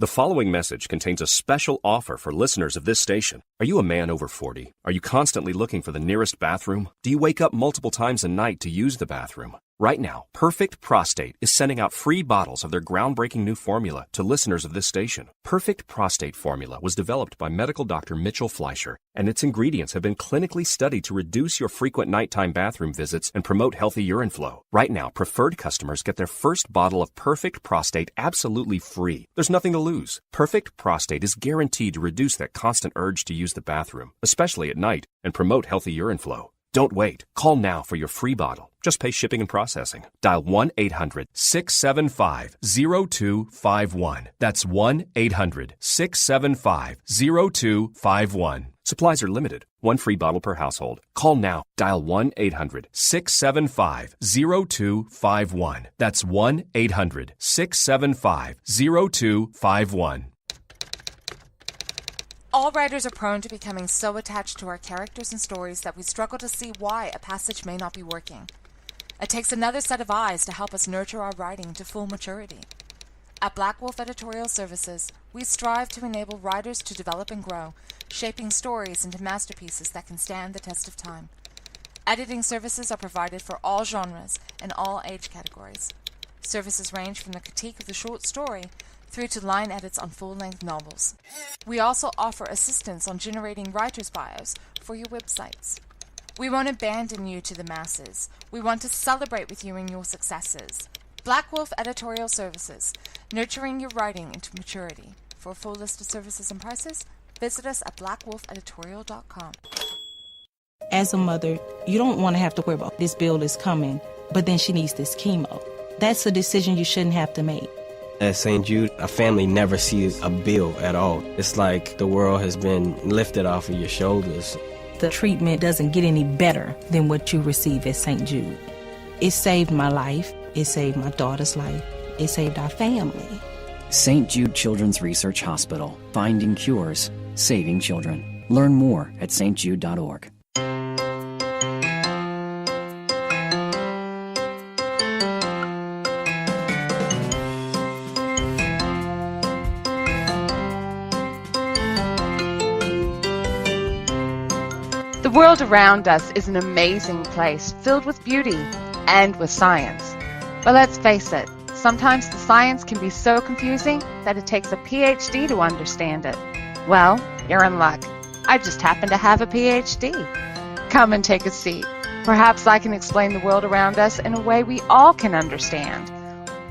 The following message contains a special offer for listeners of this station. Are you a man over 40? Are you constantly looking for the nearest bathroom? Do you wake up multiple times a night to use the bathroom? Right now, Perfect Prostate is sending out free bottles of their groundbreaking new formula to listeners of this station. Perfect Prostate Formula was developed by medical doctor Mitchell Fleischer, and its ingredients have been clinically studied to reduce your frequent nighttime bathroom visits and promote healthy urine flow. Right now, preferred customers get their first bottle of Perfect Prostate absolutely free. There's nothing to lose. Perfect Prostate is guaranteed to reduce that constant urge to use the bathroom, especially at night, and promote healthy urine flow. Don't wait. Call now for your free bottle. Just pay shipping and processing. Dial 1-800-675-0251. That's 1-800-675-0251. Supplies are limited. One free bottle per household. Call now. Dial 1-800-675-0251. That's 1-800-675-0251. All writers are prone to becoming so attached to our characters and stories that we struggle to see why a passage may not be working. It takes another set of eyes to help us nurture our writing to full maturity. At Black Wolf Editorial Services, we strive to enable writers to develop and grow, shaping stories into masterpieces that can stand the test of time. Editing services are provided for all genres and all age categories. Services range from the critique of the short story through to line edits on full-length novels. We also offer assistance on generating writers' bios for your websites. We won't abandon you to the masses. We want to celebrate with you in your successes. Black Wolf Editorial Services, nurturing your writing into maturity. For a full list of services and prices, visit us at blackwolfeditorial.com. As a mother, you don't want to have to worry about this bill is coming, but then she needs this chemo. That's a decision you shouldn't have to make. At St. Jude, a family never sees a bill at all. It's like the world has been lifted off of your shoulders. The treatment doesn't get any better than what you receive at St. Jude. It saved my life. It saved my daughter's life. It saved our family. St. Jude Children's Research Hospital. Finding cures. Saving children. Learn more at stjude.org. The world around us is an amazing place, filled with beauty and with science. But let's face it, sometimes the science can be so confusing that it takes a PhD to understand it. Well, you're in luck. I just happen to have a PhD. Come and take a seat. Perhaps I can explain the world around us in a way we all can understand.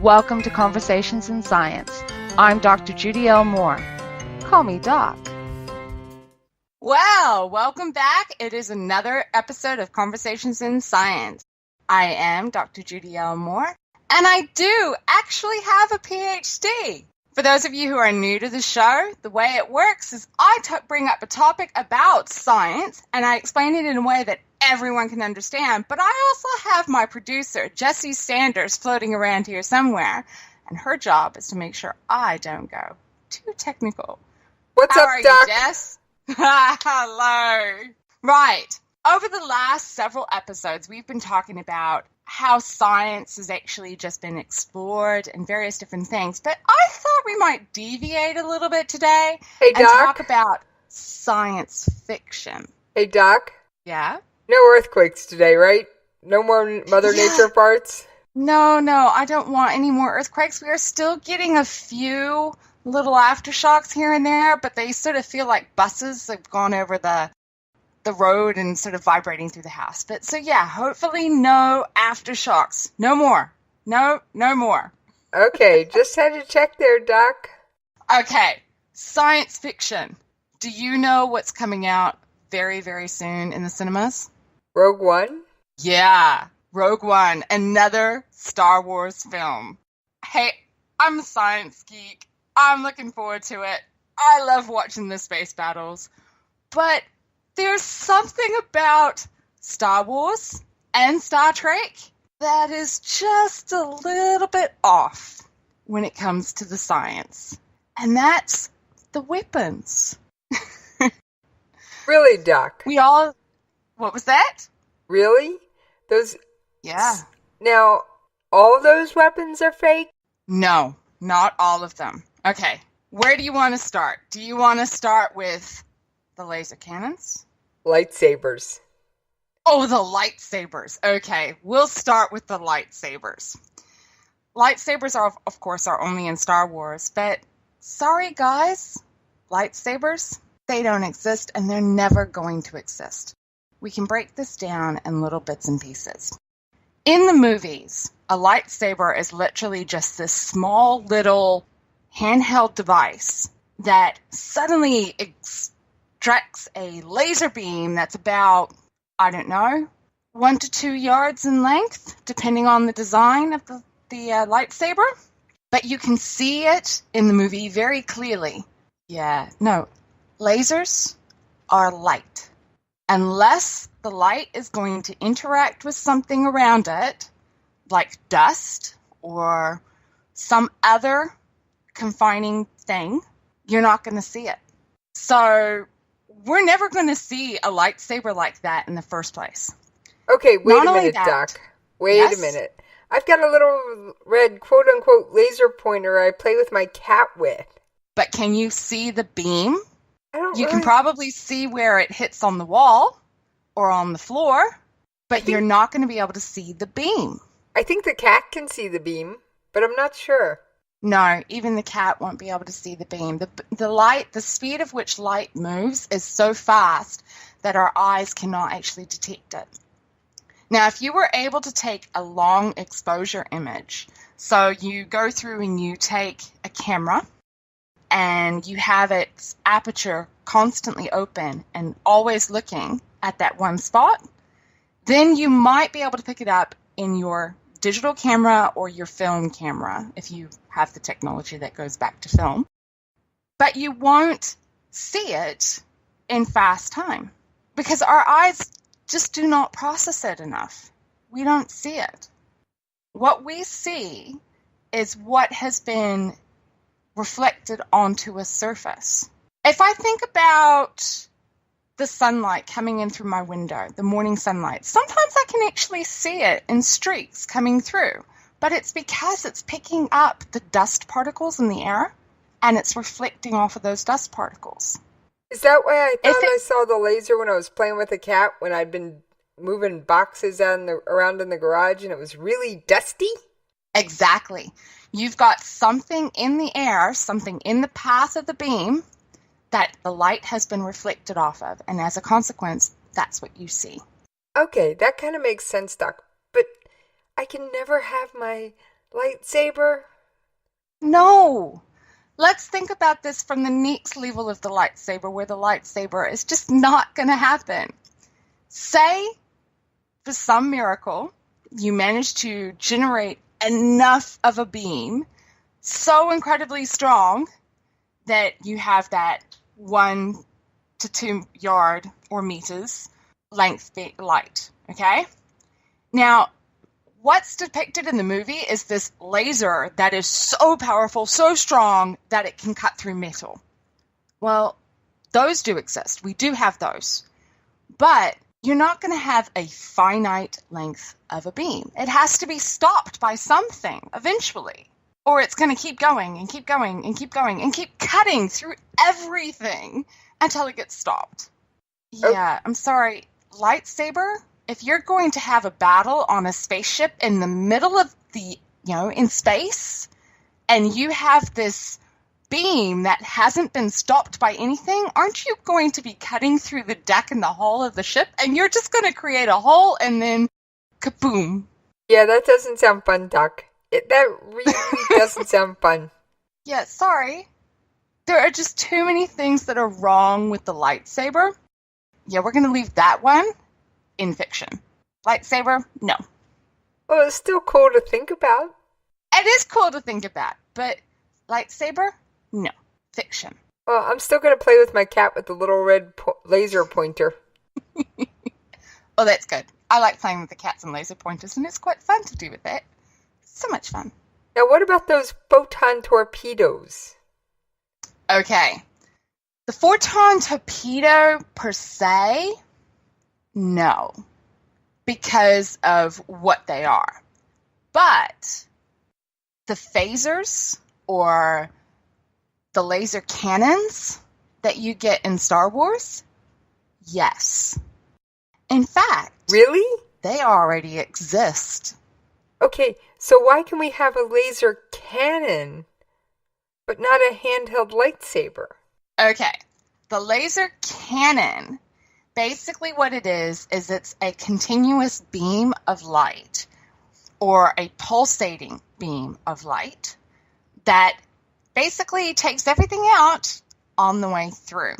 Welcome to Conversations in Science. I'm Dr. Judy L. Moore. Call me Doc. Well, welcome back. It is another episode of Conversations in Science. I am Dr. Judy L. Moore, and I do actually have a PhD. For those of you who are new to the show, the way it works is I bring up a topic about science, and I explain it in a way that everyone can understand. But I also have my producer, Jessie Sanders, floating around here somewhere, and her job is to make sure I don't go too technical. What's How up, are Doc? you, Jess? Hello. Right. Over the last several episodes, we've been talking about how science has actually just been explored and various different things. But I thought we might deviate a little bit today Hey, and Doc. talk about science fiction. Hey, Doc. Yeah? No earthquakes today, right? No more Mother Nature parts? No, I don't want any more earthquakes. We are still getting a few little aftershocks here and there, but they sort of feel like buses that have gone over the road and sort of vibrating through the house. But so yeah, hopefully no aftershocks. No more. No more. Okay, just had to check there, Doc. Okay, science fiction. Do you know what's coming out very, very soon in the cinemas? Rogue One? Yeah, Rogue One, another Star Wars film. Hey, I'm a science geek. I'm looking forward to it. I love watching the space battles. But there's something about Star Wars and Star Trek that is just a little bit off when it comes to the science. And that's the weapons. Really, Doc? What was that? Really? Those... Yeah. Now, all those weapons are fake? No, not all of them. Okay, Where do you want to start? Do you want to start with the laser cannons? Lightsabers. Oh, the lightsabers. Okay, we'll start with the lightsabers. Lightsabers are, of course, are only in Star Wars, but sorry, guys, lightsabers, they don't exist, and they're never going to exist. We can break this down in little bits and pieces. In the movies, a lightsaber is literally just this small little handheld device that suddenly extracts a laser beam that's about, I don't know, 1 to 2 yards in length, depending on the design of the lightsaber. But you can see it in the movie very clearly. Yeah, no, lasers are light. Unless the light is going to interact with something around it, like dust or some other confining thing, you're not going to see it. So we're never going to see a lightsaber like that in the first place. Okay, wait Not a only minute, that- Doc. Wait Yes? a minute. I've got a little red quote-unquote laser pointer I play with my cat with. But can you see the beam? I don't You really... can probably see where it hits on the wall or on the floor, but you're not going to be able to see the beam. I think the cat can see the beam, but I'm not sure. No, even the cat won't be able to see the beam. The light, the speed of which light moves is so fast that our eyes cannot actually detect it. Now, if you were able to take a long exposure image, so you go through and you take a camera and you have its aperture constantly open and always looking at that one spot, then you might be able to pick it up in your digital camera or your film camera if you have the technology that goes back to film. But you won't see it in fast time because our eyes just do not process it enough. We don't see it. What we see is what has been reflected onto a surface. If I think about the sunlight coming in through my window, the morning sunlight, sometimes I can actually see it in streaks coming through, but it's because it's picking up the dust particles in the air and it's reflecting off of those dust particles. Is that why I thought I saw the laser when I was playing with the cat when I'd been moving boxes around in the garage and it was really dusty? Exactly. You've got something in the air, something in the path of the beam that the light has been reflected off of, and as a consequence, that's what you see. Okay, that kind of makes sense, Doc. But I can never have my lightsaber? No! Let's think about this from the next level of the lightsaber, where the lightsaber is just not going to happen. Say, for some miracle, you manage to generate enough of a beam so incredibly strong that you have that 1 to 2 yard or meters length light, okay? Now, what's depicted in the movie is this laser that is so powerful, so strong, that it can cut through metal. Well, those do exist. We do have those. But you're not going to have a finite length of a beam. It has to be stopped by something eventually. Or it's going to keep going and keep going and keep going and keep cutting through everything until it gets stopped. Yeah, I'm sorry. Lightsaber, if you're going to have a battle on a spaceship in the middle of in space, and you have this beam that hasn't been stopped by anything, aren't you going to be cutting through the deck and the hull of the ship? And you're just going to create a hole and then kaboom. Yeah, that doesn't sound fun, Doc. That really doesn't sound fun. Yeah, sorry. There are just too many things that are wrong with the lightsaber. Yeah, we're going to leave that one in fiction. Lightsaber, no. Well, it's still cool to think about. It is cool to think about, but lightsaber, no. Fiction. Well, I'm still going to play with my cat with the little red laser pointer. Oh, that's good. I like playing with the cats and laser pointers, and it's quite fun to do with it. So much fun. Now, what about those photon torpedoes? Okay. The photon torpedo per se, no, because of what they are. But the phasers or The laser cannons that you get in Star Wars? Yes. In fact, really? They already exist. Okay, so why can we have a laser cannon, but not a handheld lightsaber? Okay, the laser cannon, basically what it is it's a continuous beam of light, or a pulsating beam of light, that basically takes everything out on the way through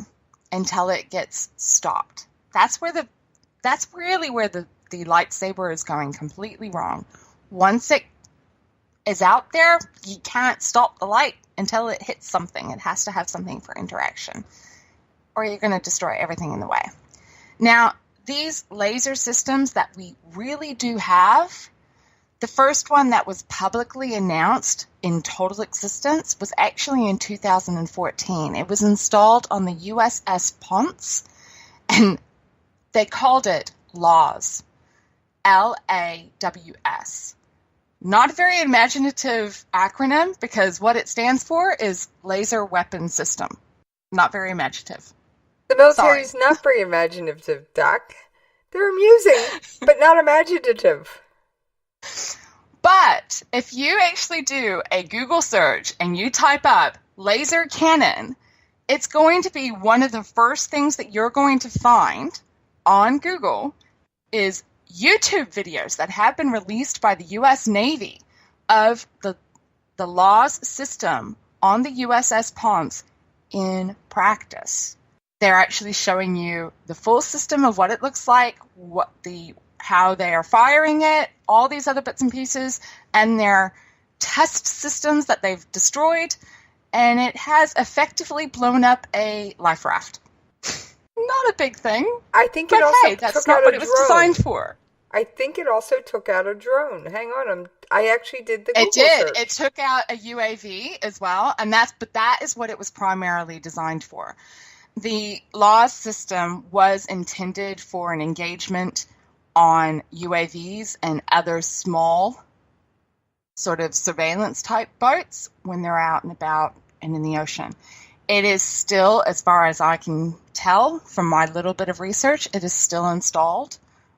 until it gets stopped. That's really where the lightsaber is going completely wrong. Once it is out there, you can't stop the light until it hits something. It has to have something for interaction, or you're going to destroy everything in the way. Now, these laser systems that we really do have, the first one that was publicly announced in total existence was actually in 2014. It was installed on the USS Ponce, and they called it LAWS. LAWS. Not a very imaginative acronym, because what it stands for is Laser Weapon System. Not very imaginative. The military's not very imaginative, Doc. They're amusing, but not imaginative. But if you actually do a Google search and you type up laser cannon, it's going to be one of the first things that you're going to find on Google is YouTube videos that have been released by the U.S. Navy of the LAWS system on the USS Ponce in practice. They're actually showing you the full system of what it looks like, how they are firing it, all these other bits and pieces, and their test systems that they've destroyed, and it has effectively blown up a life raft. Not a big thing. I think it also that's not what it was designed for. I think it also took out a drone. Hang on, I actually did the Google It did. search. It took out a UAV as well, but that is what it was primarily designed for. The LAWS system was intended for an engagement on UAVs and other small sort of surveillance type boats when they're out and about and in the ocean. It is still, as far as I can tell from my little bit of research, it is still installed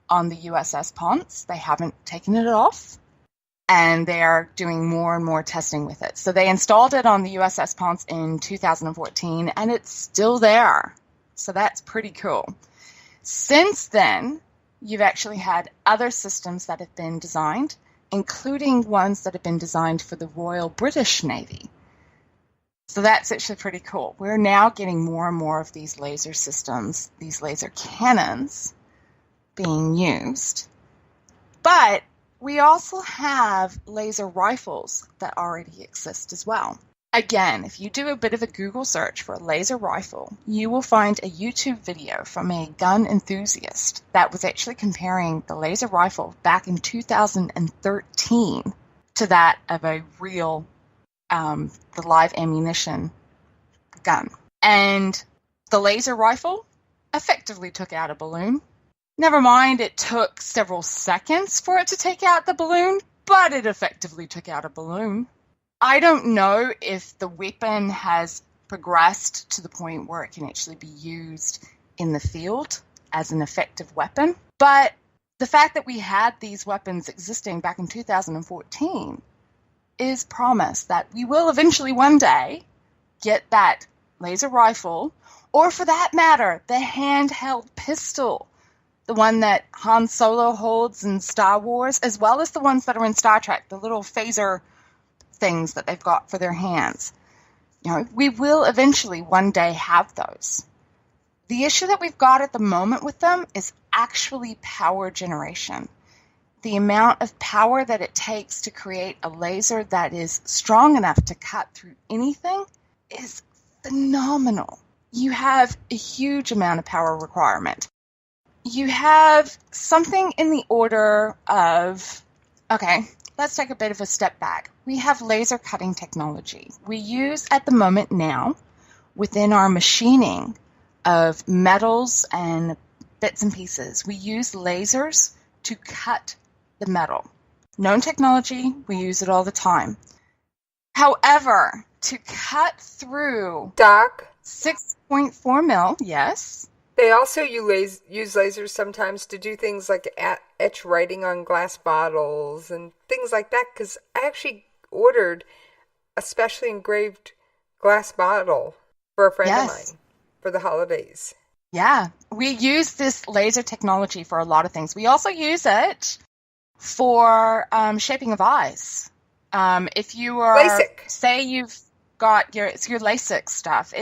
on the USS Ponce. They haven't taken it off, and they are doing more and more testing with it. So they installed it on the USS Ponce in 2014, and it's still there. So that's pretty cool. Since then, you've actually had other systems that have been designed, including ones that have been designed for the Royal British Navy. So that's actually pretty cool. We're now getting more and more of these laser systems, these laser cannons being used. But we also have laser rifles that already exist as well. Again, if you do a bit of a Google search for a laser rifle, you will find a YouTube video from a gun enthusiast that was actually comparing the laser rifle back in 2013 to that of a real, the live ammunition gun. And the laser rifle effectively took out a balloon. Never mind, it took several seconds for it to take out the balloon, but it effectively took out a balloon. I don't know if the weapon has progressed to the point where it can actually be used in the field as an effective weapon, but the fact that we had these weapons existing back in 2014 is promise that we will eventually one day get that laser rifle, or for that matter, the handheld pistol, the one that Han Solo holds in Star Wars, as well as the ones that are in Star Trek, the little phaser things that they've got for their hands. You know, we will eventually one day have those. The issue that we've got at the moment with them is actually power generation. The amount of power that it takes to create a laser that is strong enough to cut through anything is phenomenal. You have a huge amount of power requirement. You have something in the order of, okay, let's take a bit of a step back. We have laser cutting technology. We use at the moment now, within our machining of metals and bits and pieces, we use lasers to cut the metal. Known technology, we use it all the time. However, to cut through Doc? 6.4 mil, yes. They also use lasers sometimes to do things like etch writing on glass bottles and things like that, because I actually ordered a specially engraved glass bottle for a friend of mine for the holidays. Yeah, we use this laser technology for a lot of things. We also use it for shaping of eyes. If you are, LASIK. say you've got your LASIK stuff,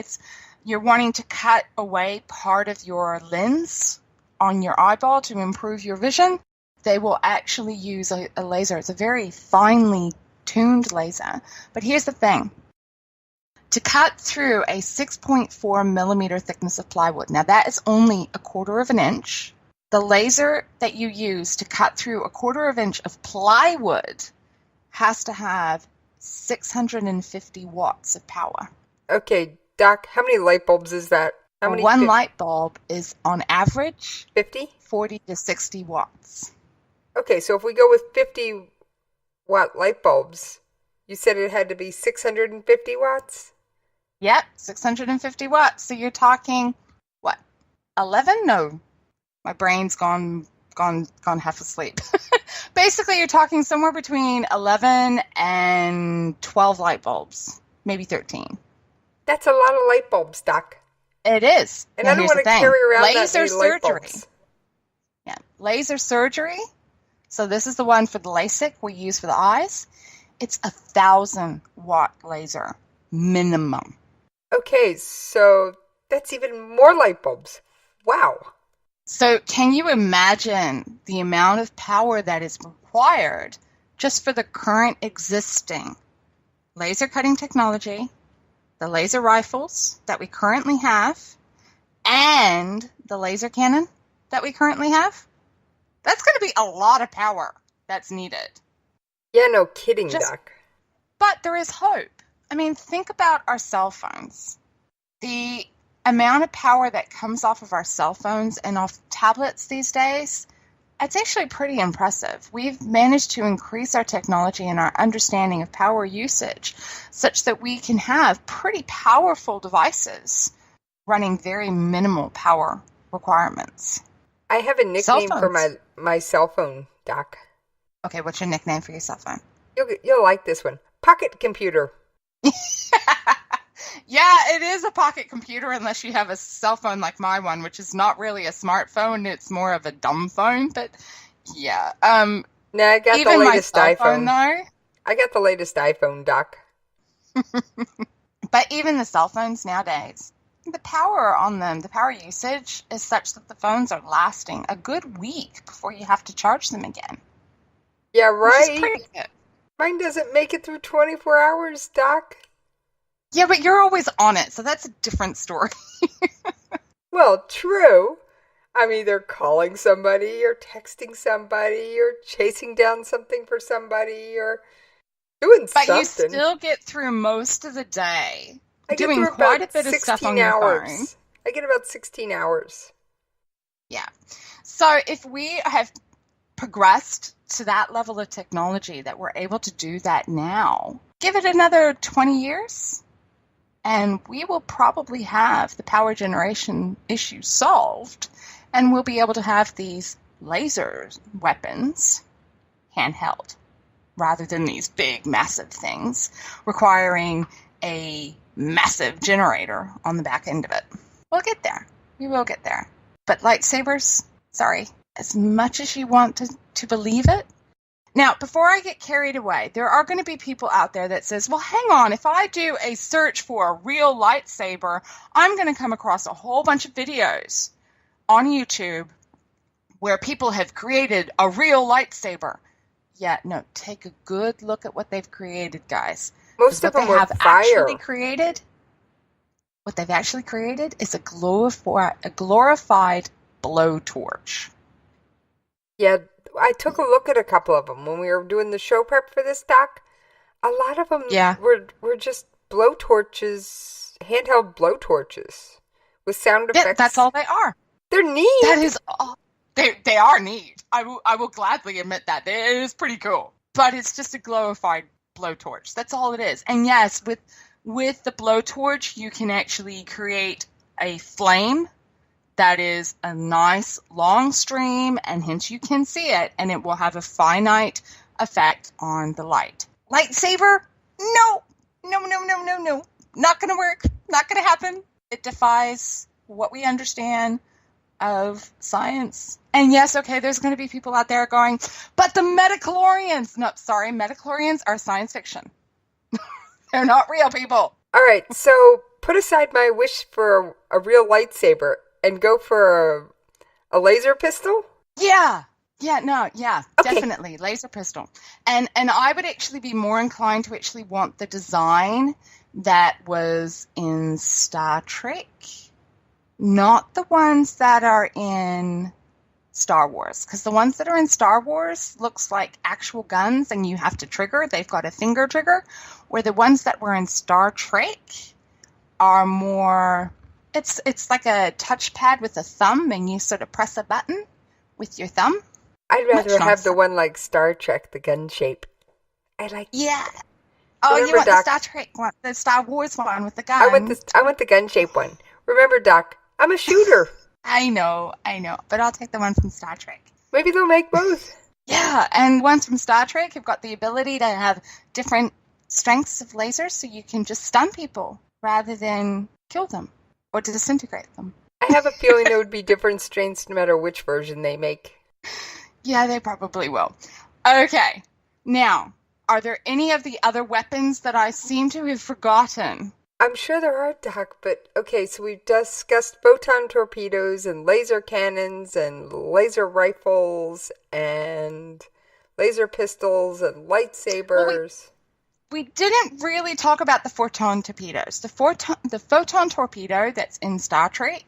you're wanting to cut away part of your lens on your eyeball to improve your vision, they will actually use a laser. It's a very finely tuned laser. But here's the thing. To cut through a 6.4 millimeter thickness of plywood, now that is only 1/4 of an inch. The laser that you use to cut through 1/4 of an inch of plywood has to have 650 watts of power. Okay, Doc, how many light bulbs is that? How many? One light bulb is, on average, 50? 40 to 60 watts. Okay, so if we go with 50-watt light bulbs, you said it had to be 650 watts? Yep, 650 watts. So you're talking, what, 11? No, my brain's gone half asleep. Basically, you're talking somewhere between 11 and 12 light bulbs, maybe 13. That's a lot of light bulbs, Doc. It is. And now, I don't want to carry around that many light bulbs. Yeah, laser surgery. So this is the one for the LASIK we use for the eyes. It's 1,000-watt laser minimum. Okay, so that's even more light bulbs. Wow. So can you imagine the amount of power that is required just for the current existing laser cutting technology, the laser rifles that we currently have, and the laser cannon that we currently have? That's going to be a lot of power that's needed. Yeah, no kidding, Doc. But there is hope. I mean, think about our cell phones. The amount of power that comes off of our cell phones and off tablets these days, it's actually pretty impressive. We've managed to increase our technology and our understanding of power usage such that we can have pretty powerful devices running very minimal power requirements. I have a nickname for my cell phone, Doc. Okay, what's your nickname for your cell phone? You'll like this one. Pocket computer. Yeah, it is a pocket computer unless you have a cell phone like my one, which is not really a smartphone. It's more of a dumb phone, but yeah. No, I got even the latest my cell iPhone. Phone, though, I got the latest iPhone, Doc. But even the cell phones nowadays, the power on them, the power usage is such that the phones are lasting a good week before you have to charge them again. Yeah, right. Which is pretty good. Mine doesn't make it through 24 hours, Doc. Yeah, but you're always on it, so that's a different story. Well, true. I'm either calling somebody or texting somebody or chasing down something for somebody or doing something. But you still get through most of the day doing through quite a about bit of stuff 16 on your hours. phone. I get about 16 hours. Yeah. So if we have progressed to that level of technology that we're able to do that now, give it another 20 years, and we will probably have the power generation issue solved, and we'll be able to have these laser weapons handheld rather than these big, massive things requiring a massive generator on the back end of it. We'll get there. We will get there. But lightsabers, sorry, as much as you want to believe it. Now, before I get carried away, there are going to be people out there that says, well, hang on, if I do a search for a real lightsaber, I'm going to come across a whole bunch of videos on YouTube where people have created a real lightsaber. Yeah, no, take a good look at what they've created, guys. Most of them were fire. What they've actually created is a glorified blowtorch. Yeah, I took a look at a couple of them when we were doing the show prep for this, Doc. A lot of them were just blowtorches, handheld blowtorches with sound effects. Yeah, that's all they are. They're neat. That is all. They are neat. I will gladly admit that. It is pretty cool. But it's just a glorified blowtorch. That's all it is. And yes, With the blowtorch, you can actually create a flame that is a nice long stream, and hence you can see it, and it will have a finite effect on the light. Lightsaber? No. Not going to work. Not going to happen. It defies what we understand of science. And yes, okay, there's going to be people out there going, but the metachlorians. No, sorry, metachlorians are science fiction. They're not real people. All right, so put aside my wish for a real lightsaber and go for a laser pistol? Yeah, Okay. definitely. Laser pistol. And I would actually be more inclined to actually want the design that was in Star Trek, not the ones that are in Star Wars. Because the ones that are in Star Wars looks like actual guns and you have to trigger. They've got a finger trigger. Where the ones that were in Star Trek are more... It's like a touchpad with a thumb and you sort of press a button with your thumb. I'd rather have the one like Star Trek, the gun shape. Yeah. Oh, Remember, you want Doc, the Star Trek one, the Star Wars one with the gun. I want the gun shape one. Remember, Doc, I'm a shooter. I know. But I'll take the one from Star Trek. Maybe they'll make both. Yeah, and ones from Star Trek have got the ability to have different strengths of lasers, so you can just stun people rather than kill them or to disintegrate them. I have a feeling there would be different strengths no matter which version they make. Yeah, they probably will. Okay, now, are there any of the other weapons that I seem to have forgotten? I'm sure there are, Doc, but okay, so we've discussed photon torpedoes and laser cannons and laser rifles and laser pistols and lightsabers. We didn't really talk about the photon torpedoes. The photon torpedo that's in Star Trek,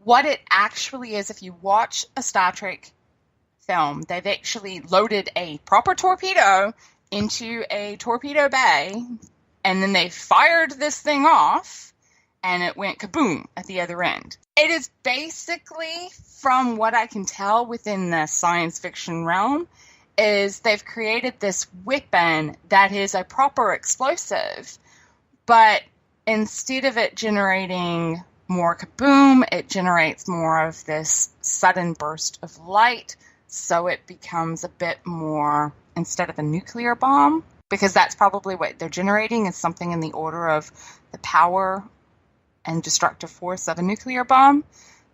what it actually is, if you watch a Star Trek film, they've actually loaded a proper torpedo into a torpedo bay, and then they fired this thing off, and it went kaboom at the other end. It is basically, from what I can tell within the science fiction realm, is they've created this weapon that is a proper explosive, but instead of it generating more kaboom, it generates more of this sudden burst of light, so it becomes a bit more, instead of a nuclear bomb, because that's probably what they're generating, is something in the order of the power and destructive force of a nuclear bomb.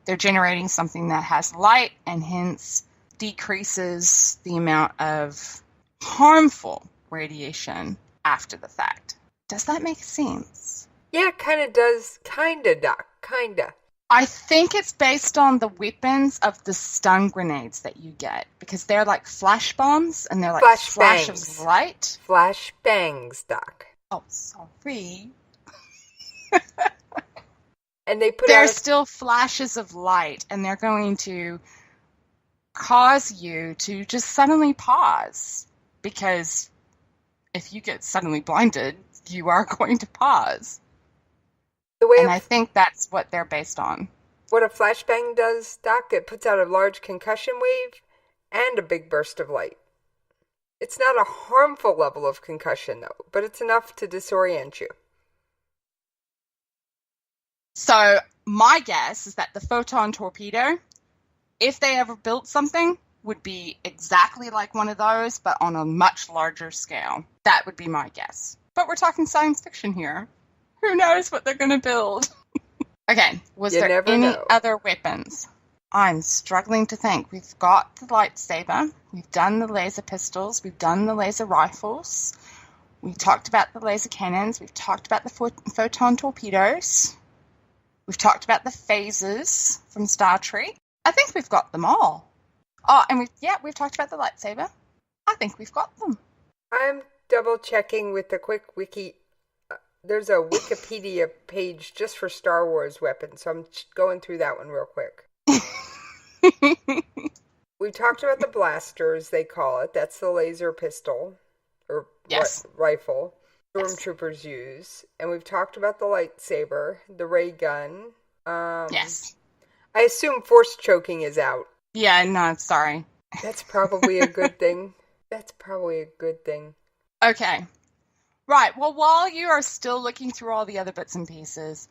They're generating something that has light and hence decreases the amount of harmful radiation after the fact. Does that make sense? Yeah, it kind of does. Kinda, Doc. Kinda. I think it's based on the weapons of the stun grenades that you get, because they're like flash bombs and they're like flashes of light. Flash bangs, Doc. Oh, sorry. And they put They're out still flashes of light, and they're going to cause you to just suddenly pause, because if you get suddenly blinded, you are going to pause. I think that's what they're based on. What a flashbang does, Doc, it puts out a large concussion wave and a big burst of light. It's not a harmful level of concussion, though, but it's enough to disorient you. So my guess is that the photon torpedo, if they ever built something, would be exactly like one of those, but on a much larger scale. That would be my guess. But we're talking science fiction here. Who knows what they're going to build? Okay, was there any other weapons? I'm struggling to think. We've got the lightsaber. We've done the laser pistols. We've done the laser rifles. We've talked about the laser cannons. We've talked about the photon torpedoes. We've talked about the phasers from Star Trek. I think we've got them all. Oh, and we've talked about the lightsaber. I think we've got them. I'm double checking with the quick wiki. There's a Wikipedia page just for Star Wars weapons, so I'm going through that one real quick. We talked about the blasters, they call it. That's the laser pistol, or rifle stormtroopers use. And we've talked about the lightsaber, the ray gun. Yes. I assume force choking is out. Yeah, no, sorry. That's probably a good thing. Okay. Right. Well, while you are still looking through all the other bits and pieces,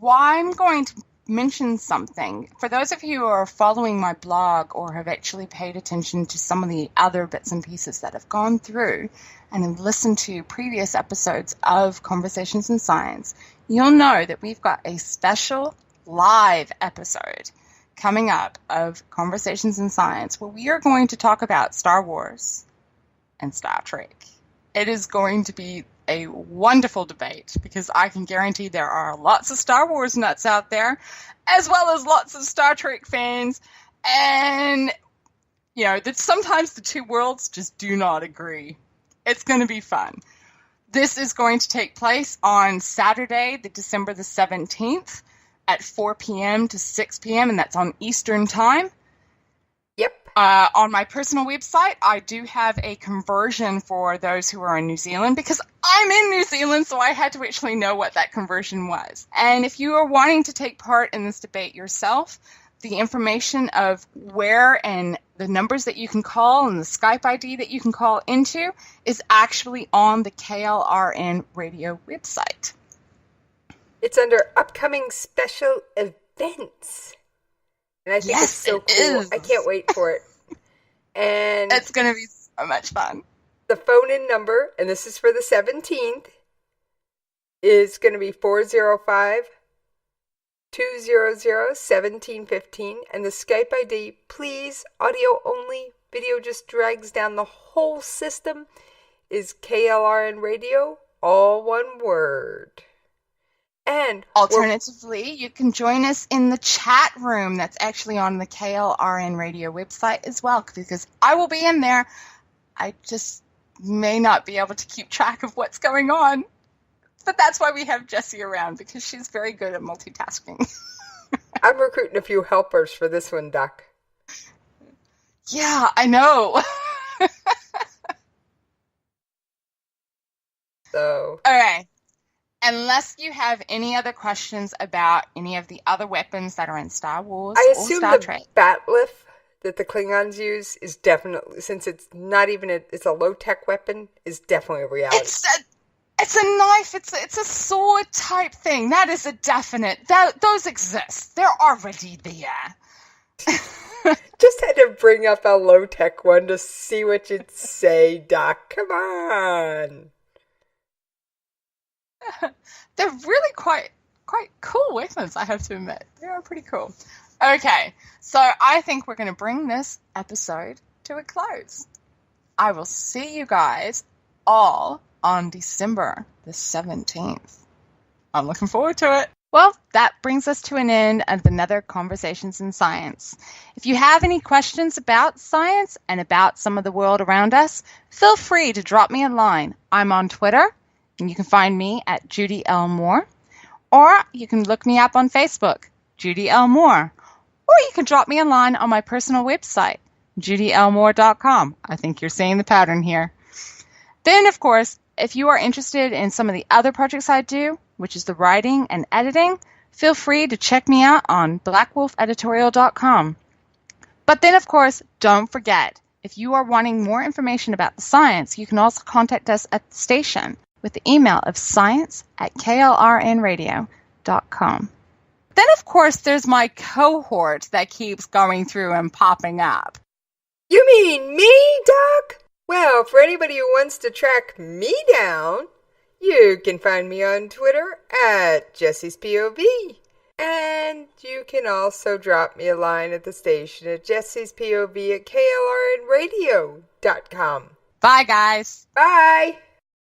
I'm going to mention something. For those of you who are following my blog or have actually paid attention to some of the other bits and pieces that have gone through and have listened to previous episodes of Conversations in Science, you'll know that we've got a special live episode coming up of Conversations in Science where we are going to talk about Star Wars and Star Trek. It is going to be a wonderful debate because I can guarantee there are lots of Star Wars nuts out there, as well as lots of Star Trek fans. And, you know, that sometimes the two worlds just do not agree. It's going to be fun. This is going to take place on Saturday, December the 17th at 4 p.m. to 6 p.m., and that's on Eastern Time. Yep. On my personal website, I do have a conversion for those who are in New Zealand because I'm in New Zealand, so I had to actually know what that conversion was. And if you are wanting to take part in this debate yourself, the information of where and the numbers that you can call and the Skype ID that you can call into is actually on the KLRN radio website. It's under upcoming special events. And I think it's so cool. I can't wait for it. And it's going to be so much fun. The phone-in number, and this is for the 17th, is going to be 405-200-1715. And the Skype ID, please, audio only, video just drags down the whole system, is KLRN Radio, all one word. And alternatively, you can join us in the chat room that's actually on the KLRN radio website as well, because I will be in there. I just may not be able to keep track of what's going on. But that's why we have Jessie around, because she's very good at multitasking. I'm recruiting a few helpers for this one, Doc. Yeah, I know. So. Okay. Unless you have any other questions about any of the other weapons that are in Star Wars I or assume Star the Trek. bat'leth that the Klingons use is definitely, since it's not even it's a low-tech weapon, is definitely a reality. It's a knife. It's a sword type thing. That is a definite. Those exist. They're already there. Just had to bring up a low-tech one to see what you'd say, Doc. Come on. They're really quite cool weapons, I have to admit. They are pretty cool. Okay, so I think we're going to bring this episode to a close. I will see you guys all on December the 17th. I'm looking forward to it. Well, that brings us to an end of another Conversations in Science. If you have any questions about science and about some of the world around us, feel free to drop me a line. I'm on Twitter. And you can find me at Judy L. Moore, or you can look me up on Facebook, Judy L. Moore, or you can drop me a line on my personal website, judylmoore.com. I think you're seeing the pattern here. Then, of course, if you are interested in some of the other projects I do, which is the writing and editing, feel free to check me out on blackwolfeditorial.com. But then, of course, don't forget, if you are wanting more information about the science, you can also contact us at the station with the email of science@klrnradio.com. Then, of course, there's my cohort that keeps going through and popping up. You mean me, Doc? Well, for anybody who wants to track me down, you can find me on Twitter at Jessie's POV. And you can also drop me a line at the station at Jessie's POV at KLRNradio.com. Bye, guys. Bye.